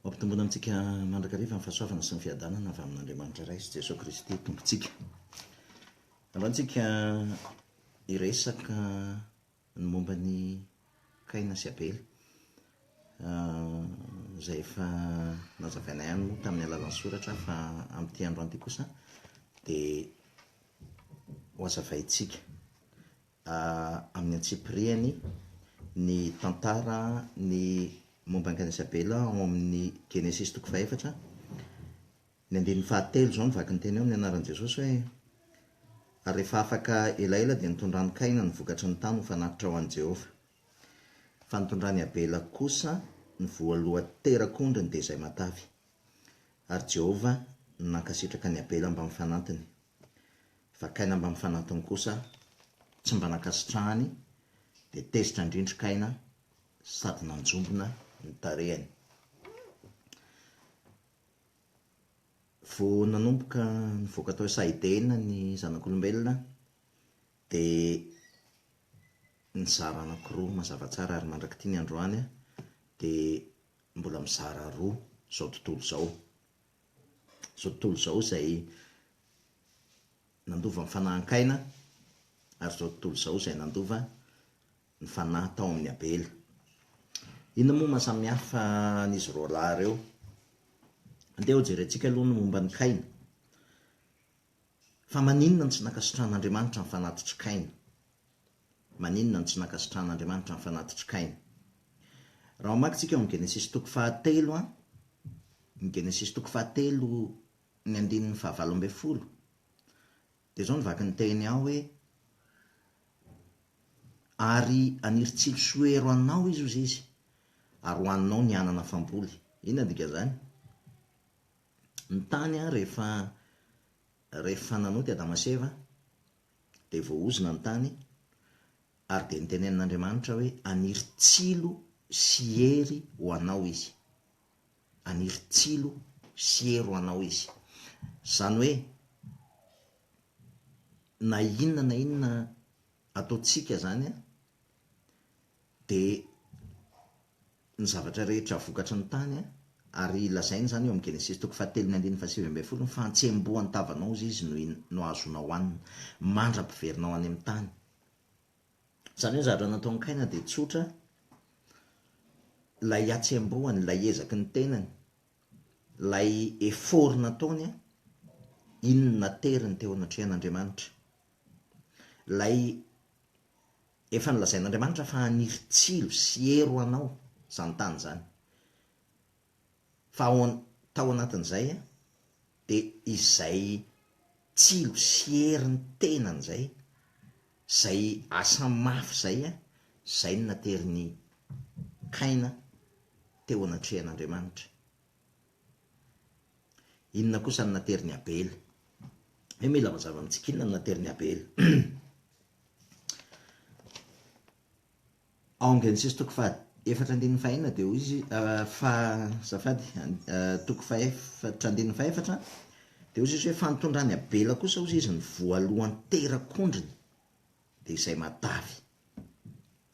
Mampitomboana amintsika mandrakariva amin'ny fahasoavana sy ny fiadanana avy amin'Andriamanitra iray sy Jesosy Kristy tompontsika. Androantsika hiresaka ny momba ny Kaina sy Abela, izay efa nazavaina ihany moa tamin'ny alalan'ny soratra, fa amin'ity androany ity kosa dia ho hazavaintsika amin'ny antsipiriany ny tantara ny momba ny Kaina sy Abela ao amin'ny Genesis 4, ny 9:7 zao nivaky ny teny eo amin'ny anaran'i Jesosy hoe: ary rehefa afaka elaela dia nitondrany Kaina ny vokatry ny tany ho fanatitra ho an'i Jehova, fa nitondrany Abela kosa ny voaloha terak'ondriny dia izay matavy. Ary Jehova nankasitraka ny Abela mba mifanatiny, fa Kaina mba mifanatiny kosa tsy mba nankasitrahany, dia tezitra indrindra Kaina sady nanjombona ny tarehany. Vao nanomboka nivoaka tao Saidena ny zanak'olombelona dia nizara anankiroa mazava tsara, ary mandrak'ity ny androany dia mbola mizara roa zao tontolo zao izay nandova ny fanahy Kaina, ary zao tontolo zao izay nandova ny fanahy tao amin'ny Abela. Inona moa mahasamihafa n'izy roa lahy ireo? Andeha ho jerentsika aloha ny momba ny Kaina. Fa maninona ny tsy nankasitrahan'Andriamanitra ny fanatitry Kaina? Maninona ny tsy nankasitrahan'Andriamanitra ny fanatitry Kaina? Raha homakintsika eo amin'ny Genesis 7, ny Genesis 7 ny 9:20, dia zao nivaky ny teny ao hoe: ary aniry tsilo soero anao izy hozy izy, ary hoaninao ny anana famboly. Inona dika zany? Ny tany rehefa nanoty Adama sy Eva dia voaozona ny tany, ary dia nitenenin'Andriamanitra hoe aniry tsilo sy hery ho anao izy, aniry tsilo sy hery ho anao izy. Zany hoe na inona ataontsika zany dia ny zavatra rehetra vokatry ny tany, ary lazainy zany eo amin'ny Genesis 7:7 ny fahantsembohan'ny tavanao izy no azonao hanina, mandra-piverinao any amin'ny tany. Zany hoe zavatra nataon'ny Kaina dia tsotra, lay hatsembohany, lay ezaky ny tenany, lay effort nataony, inona teriny teo anatrehan'Andriamanitra, lay efa nilazain'Andriamanitra fa aniry tsilo sy hery ho anao zany tany zany. Fa tao anatin'izay dia izay tsilo sy hery ny tenany zay asa mafy zay no naterin'ny Kaina teo anatrehan'Andriamanitra. Inona kosa no naterin'ny Abela? Hoe mila mazava amintsika inona no naterin'ny Abela? Ao amin'ny Genesis 4:4 dia hoy izy zafady 4:4 dia hoy izy hoe: fa nitondrany Abela kosa hoy izy ny voalohan'ny terak'ondriny dia izay matavy,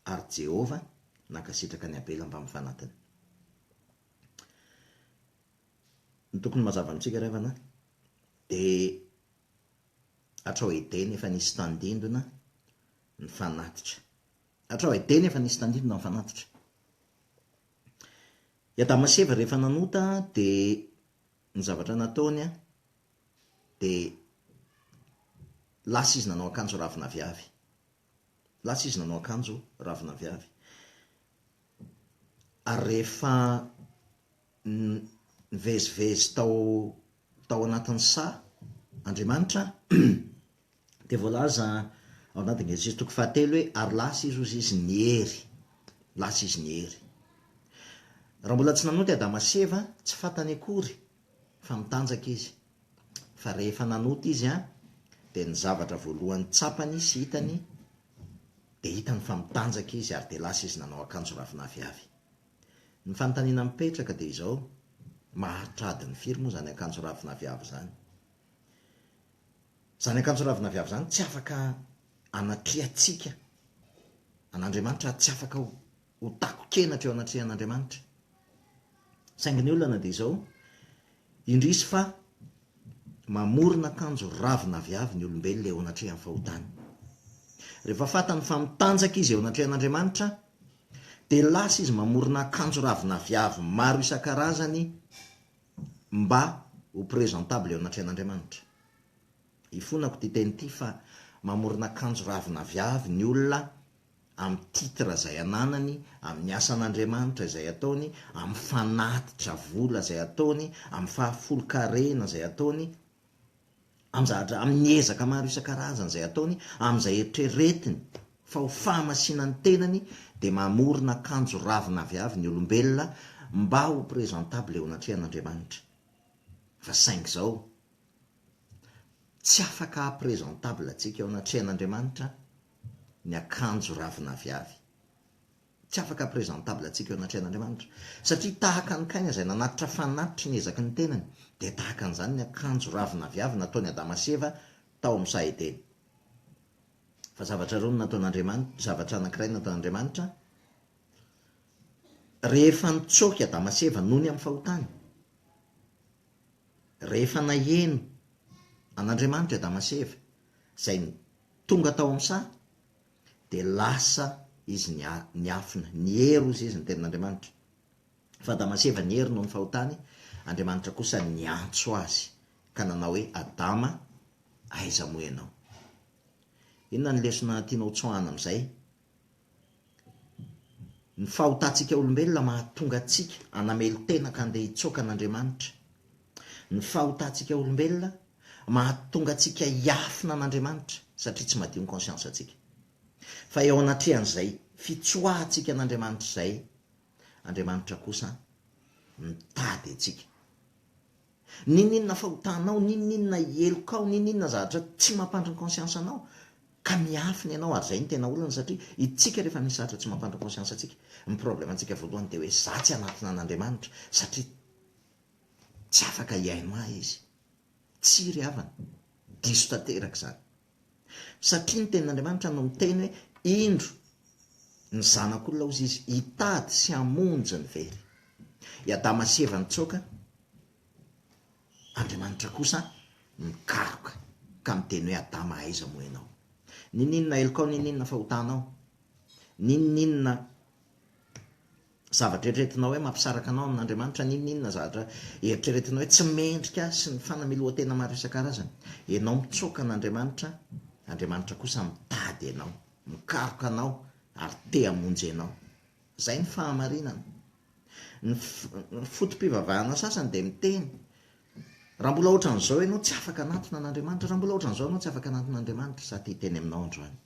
ary Jehova nankasitraka ny Abela mba mifanatiny. Ny tokony mazava amintsika revana dia hatrao Edena efa nisy tandindona ny fanatitra. Hatrao Edena efa nisy tandindona ny fanatitra. I Adama sy Eva rehefa nanota dia ny zavatra nataony dia lasa izy nanao akanjo ravina viavy. Lasa izy nanao akanjo ravina viavy. Ary rehefa nivezivezy tao anatin'ny Andriamanitra dia voalaza ao anatin'ny Genesis 4:3 hoe: ary lasa izy hozy izy ny hery, lasa izy ny hery. Raha mbola tsy nanoty Adama sy Eva tsy fantany akory fa mitanjaka izy, fa rehefa nanoty izy dia ny zavatra voalohany tsapany sy hitany dia hitany fa mitanjaka izy, ary dia lasa izy nanao akanjo ravina viavy. Ny fanontaniana mipetraka dia izao: maharitra adiny firy moa zany akanjo ravina viavy zany? Zany akanjo ravina viavy zany tsy afaka anatrehantsika an'Andriamanitra, tsy afaka ho takokenatra eo anatrehan'Andriamanitra. saingy ny olana dia izao indrisy fa mamorona akanjo ravina viavy ny olombelona eo anatrehan'ny fahotany. Rehefa fatany fa mitanjaka izy eo anatrehan'Andriamanitra dia lasa izy mamorona akanjo ravina viavy maro isan-karazany mba ho présentable eo anatrehan'Andriamanitra. Ifonako ty teny ity fa mamorona akanjo ravina viavy ny olona amin'ny titra izay ananany, amin'ny asan'Andriamanitra izay ataony, amin'ny fanatitra vola izay ataony, amin'ny fahafolo-karena izay ataony, amin'ny ezaka maro isan-karazany izay ataony, amin'izay eritreretiny fa ho fahamasinany tenany, dia mamorona akanjo ravina viavy ny olombelona mba ho présentable eo anatrehan'Andriamanitra. Fa saingy izao tsy afaka présentable atsika eo anatrehan'Andriamanitra ny akanjo ravina viavy. Tsy afaka présentable atsika eo anatrehan'Andriamanitra satria tahaka ny kaina izay nanatitra fanatitra ny ezaky ny tenany, dia tahaka an'izany ny akanjo ravina viavy nataony Adama sy Eva tao amin'ny sahedeny. Fa zavatra roa nataon'Andriamanitra, zavatra anankiray nataon'Andriamanitra, rehefa nitsoky Adama sy Eva noho ny amin'ny fahotany, rehefa naheno an'Andriamanitra Adama sy Eva izay tonga tao amin'ny saha, dia lasa izy niafina, niero izy ny tenin'Andriamanitra. Fa Adama sy Eva niero noho ny fahotany, Andriamanitra kosa niantso azy ka nanao hoe Adama, aiza moa ianao? Inona ny lesona tianao tsoahana amin'izay? Ny fahotantsika olombelona mahatonga antsika hanamely tena ka andeha hitsoaka an'Andriamanitra. Ny fahotantsika olombelona mahatonga antsika hiafina an'Andriamanitra satria tsy madio ny conscience antsika. Fa eo anatrehan'izay fitsoahantsika an'Andriamanitra izay, Andriamanitra kosa mitady antsika. Ninninona fahotanao, ninninona helokao, ninninona zavatra tsy mampandry ny conscience anao ka miafina ianao, ary izay ny tena olana satria itsika rehefa misy zavatra tsy mampandry ny conscience antsika, ny problème antsika voalohany dia hoe za tsy anatina an'Andriamanitra satria tsy afaka hiaino ahy izy, tsy ry havana, diso tanteraka izany. Satria ny tenin'Andriamanitra no miteny hoe indro ny zanak'olona ozy izy hitady sy hamonjy ny very. I Adama sy Eva nitsoaka, Andriamanitra kosa mikaroka ka miteny hoe Adama, aiza moa ianao? Ninninona helokao, ninninona fahotanao, ninninona zavatra eritreretinao hoe mampisaraka anao amin'Andriamanitra, ninninona zavatra eritreretinao hoe tsy mendrika sy ny fanamelohan-tena maro isan-karazany. Ianao mitsoaka an'Andriamanitra, Andriamanitra kosa mitady ianao, mikaroka anao ary te hamonjy ianao. Izay ny fahamarinana. Ny fotom-pivavahana sasany dia miteny, raha mbola ohatran'izao ianao tsy afaka anatona an'Andriamanitra, raha mbola ohatran'izao ianao tsy afaka anatona an'Andriamanitra, sa tia teny aminao androany.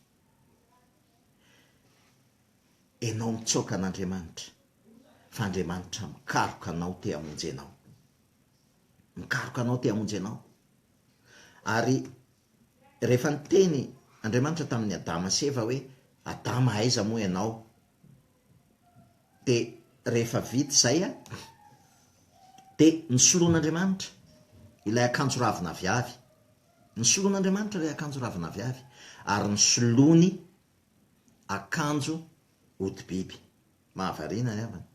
Ianao mitsoaka an'Andriamanitra, fa Andriamanitra mikaroka anao te hamonjy ianao. Mikaroka anao te hamonjy ianao. Ary rehefa niteny Andriamanitra tamin'ny Adama sy Eva hoe Adama, aiza moa ianao? Dia rehefa vita izay dia nisoloan'Andriamanitra ilay akanjo ravina viavy. Nisoloan'Andriamanitra ilay akanjo ravina viavy ary nisolony akanjo odi-biby. Mahavariana ny havana.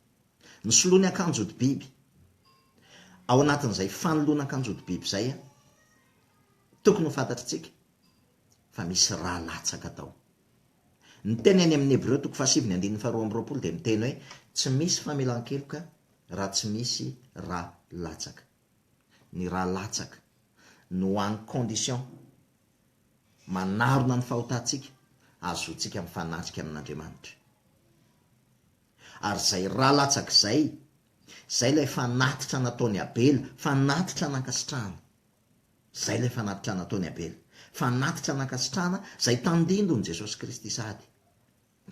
Nisolony akanjo odi-biby. Ao anatin'izay fanoloana akanjo odi-biby izay tokony ho fantatritsika fa misy raha latsaka tao. Ny teny any amin'ny Hebreo 7:22 dia miteny hoe tsy misy famelan-keloka raha tsy misy raha latsaka. Ny raha latsaka no any condition manarona ny fahotantsika azotsika mifanatrika amin'Andriamanitra. Ary izay raha latsaka izay ilay fanatitra nataony Abela, fanatitra nankasitrahana. Izay ilay fanatitra nataony Abela, fanatitra nankasitrahana izay tandindony Jesosy Kristy sady.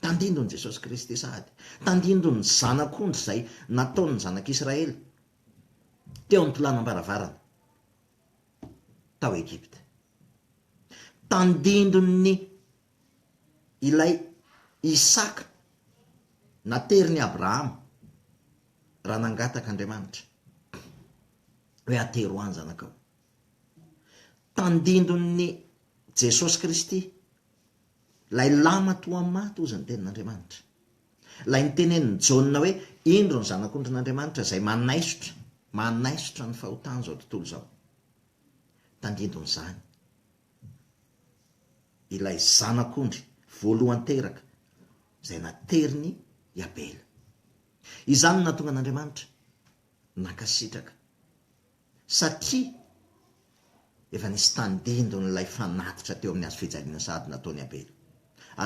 Tandindony Jesosy Kristy sady. Tandindony zanak'ondry izay nataony ny zanak'Israely teo amin'ny tolanam-baravarana tao Egypte. Tandindony ilay Isaka naterin'ny Abrahama raha nangataka Andriamanitra hoe atero any zanakao. Tandindony Jesosy Kristy, lay lama toa maty ozy ny tenin'Andriamanitra. lay nytenenin'ny jaona hoe indro ny zanak'ondrin'andriamanitra izay manaisotra ny fahotany zao tontolo zao. Tandrindron'izany ilay zanak'ondry voalohany teraka izay nateriny i Abela. Izany no nahatonga an'Andriamanitra nankasitraka satria efa nisy tandindon'ilay fanatitra teo amin'ny hazo fijaliana sady nataony Abela.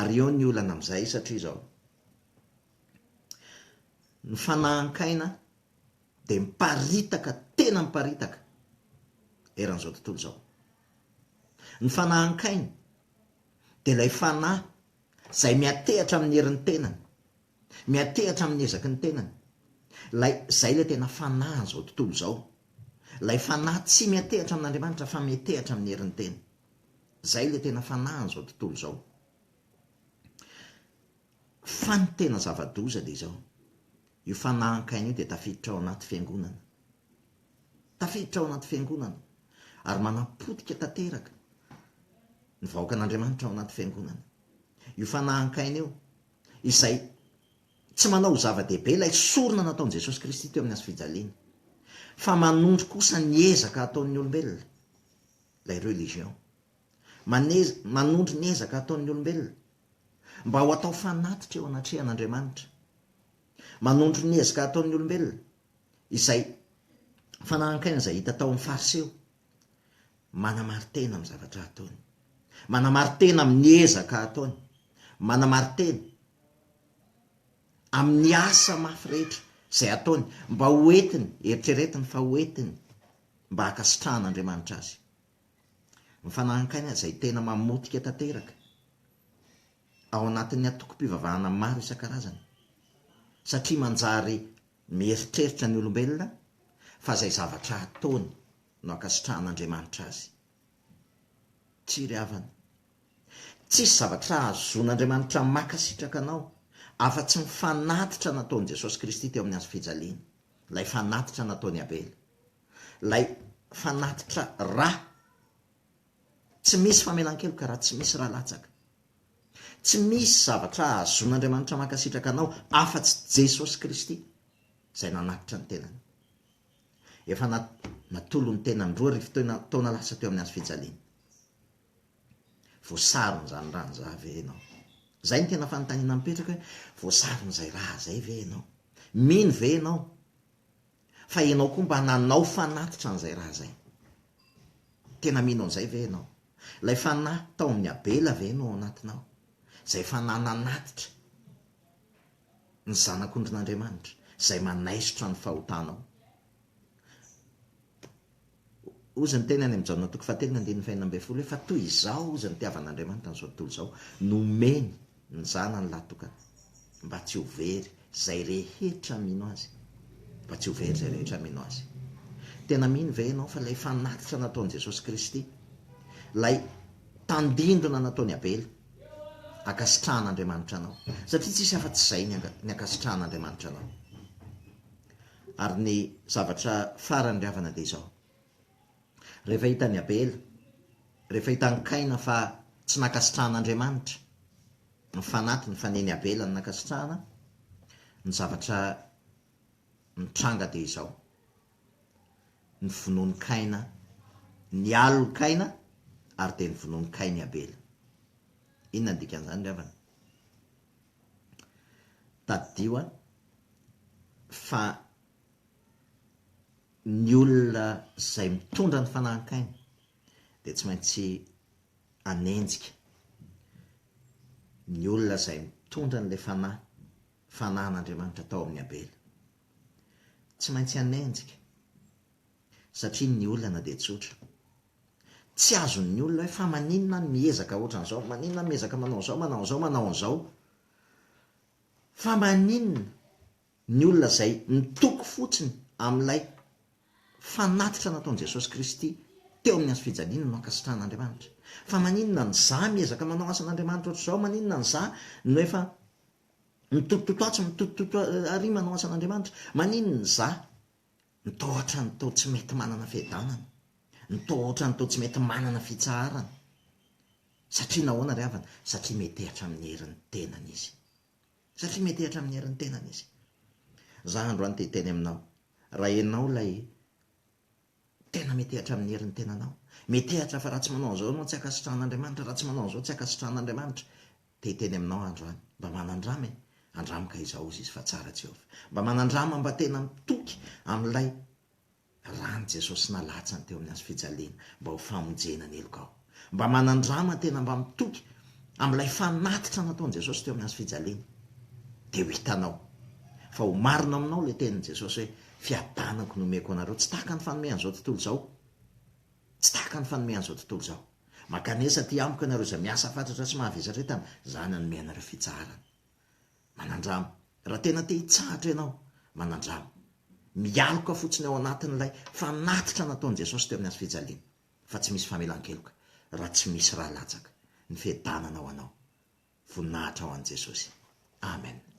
Ary eo ny olana amin'izay satria zao ny fanahan-kaina dia miparitaka, tena miparitaka eran'izao tontolo zao. Ny fanahan-kaina dia ilay fanahy izay miatehatra amin'ny herin'ny tenany, miatehatra amin'ny ezaky ny tenany. Zay ilay tena fanahy an'izao tontolo zao. Ilay fanahy tsy miatehatra amin'Andriamanitra fa miatehatra amin'ny herin'ny tena. Zay ilay tena fanahy an'izao tontolo zao. Fa ny tena zava-doza dia izao, io fanahan-kaina io dia tafiditra ao anaty fiangonana. Tafiditra ao anaty fiangonana ary manapotika tanteraka ny vahoakan'Andriamanitra ao anaty fiangonana. Io fanahan-kaina io izay tsy manao zava-dehibe ilay sorona nataon'i Jesosy Kristy teo amin'ny hazo fijaliana, fa manondro kosa ny ezaka ataon'ny olombelona, ilay religion. Manondro ny ezaka ataon'ny olombelona mba ho atao fanatitra eo anatrehan'Andriamanitra. Manondro ny ezaka ataon'ny olombelona izay fanahan-kaina izay hita tao amin'ny fariseo. Manamaritena amin'ny zavatra ataony, manamaritena amin'ny ezaka ataony, manamaritena amin'ny asa mafy rehetra izay ataony mba hoentiny, eritreretiny fa hoentiny mba hakasitrahan'Andriamanitra azy. Ny fanahan-kaina izay tena mamotika tanteraka ao anatin'ny atoko-pivavahana maro isan-karazany, satria manjary mieritreritra ny olombelona fa izay zavatra ataony no hakasitrahan'Andriamanitra azy. Tsy ry havana, tsisy zavatra ahazoan'Andriamanitra makasitraka anao afa-tsy ny fanatitra nataon'i Jesosy Kristy teo amin'ny hazo fijaliana, ilay fanatitra nataony Abela, ilay fanatitra rà. Tsy misy famelan-keloka raha tsy misy rahalatsaka. Tsy misy zavatra ahazoan'Andriamanitra makasitraka anao afa-tsy Jesosy Kristy izay nanatitra ny tenany. Efa natolo ny tenany roa rivo taona lasa teo amin'ny hazo fijaliana. Voasarony zany raha ve ianao? Zay ny tena fanontaniana mipetraka hoe voasarony'izay raha zay ve ianao? Mino ve ianao fa ianao koa mba nanao fanatitra an'izay raha zay? Tena mino an'izay ve ianao? Ilay fanahy tao amin'ny Abela ve no ao anatinao, izay fanahy nanatitra ny zanak'ondrin'Andriamanitra izay manaisotra ny fahotanao? Ozy ny tena any amin'ny Jaona toko 4:9 hoe fa toy izao ozy ny tiavan'Andriamanitra n'izao tontolo izao, nomeny ny zanany lahy-tokana mba tsy ho very izay rehetra mino azy, mba tsy ho very izay rehetra mino azy. Tena mino ve ianao fa ilay fanatitra nataon'i Jesosy Kristy, ilay tandindona nataony Abela, hakasitrahan'Andriamanitra anao? Satria tsisy afa-tsy izay ny hakasitrahan'Andriamanitra anao. Ary ny zavatra farany ry havana dia izao, rehefa hitany Abela, rehefa hitany Kaina fa tsy nakasitrahan'Andriamanitra, ny fanaty ny faneny Abela ny nakasitrahana, ny zavatra mitranga dia izao, ny vonoan'ny Kaina, ny aliny Kaina ary dia ny vonoan'ny Kaina i Abela. Inona ny dikan'izany ry havana? Taddio fa ny olona izay mitondra ny fanahan-kaina dia tsy maintsy anenjika ny olona izay mitondra n'ilay fanahyn'Andriamanitra tao amin'ny Abela. Tsy maintsy anenjika satria ny olana dia tsotra. Tsy azon'ny olona hoe fa maninona ny miezaka ohatran'izao, maninona ny miezaka manao an'izao, manao an'izao. Fa maninona ny olona izay mitoko fotsiny amin'ilay fanatitra nataon'i Jesosy Kristy teo amin'ny hazo fijaliana no hankasitrahan'Andriamanitra. Fa maninona ny za miezaka manao asan'Andriamanitra ohatr'izao, maninona ny za no efa mitotototo atsy, mitotototo ary manao asan'Andriamanitra, maninona ny za nitohatra ny tao tsy mety manana fiadanana, nitohatra ny tao tsy mety manana fitsaharana. Satria nahoana ry havana? Satria metehatra amin'ny herin'ny tenany izy. satria metehatra amin'ny herin'ny tenany izy. Za androany te hiteny aminao, raha ianao lay tena metehatra amin'ny herin'ny tenanao, metehatra fa raha tsy manao an'izao anao tsy akasitran'Andriamanitra, raha tsy manao an'izao tsy akasitran'Andriamanitra, te hiteny aminao androany, mba manandrama e, andramaka izao izy fa tsara Jehovah, mba manandrama mba tena mitoky amin'ilay rany Jesosy nalatsany teo amin'ny hazo fijaliana mba ho famonjena ny elokao, mba manandrama tena mba mitoky amin'ilay fanatitra nataon'i Jesosy teo amin'ny hazo fijaliana, dia ho hitanao fa ho marina aminao ilay tenin'i Jesosy hoe fiadanako nomeko anareo, tsy tahaka ny fanomean'izao tontolo izao, tsy tahaka ny fanomean'izao tontolo izao. Makanesa ty amiko ianareo izay miasa fatratra sy mahavesatra entana, izany hanome anareo fitsarana. Manandrama, raha tena te hitsahatra ianao, manandrama, mialoka fotsiny ao anatin'ilay fanatitra nataon'i Jesosy teo amin'ny hazo fijaliana, fa tsy misy famelan-keloka raha tsy misy raha latsaka ny fiadanana ao anao. Voninahitra ho an'i Jesosy. Amen.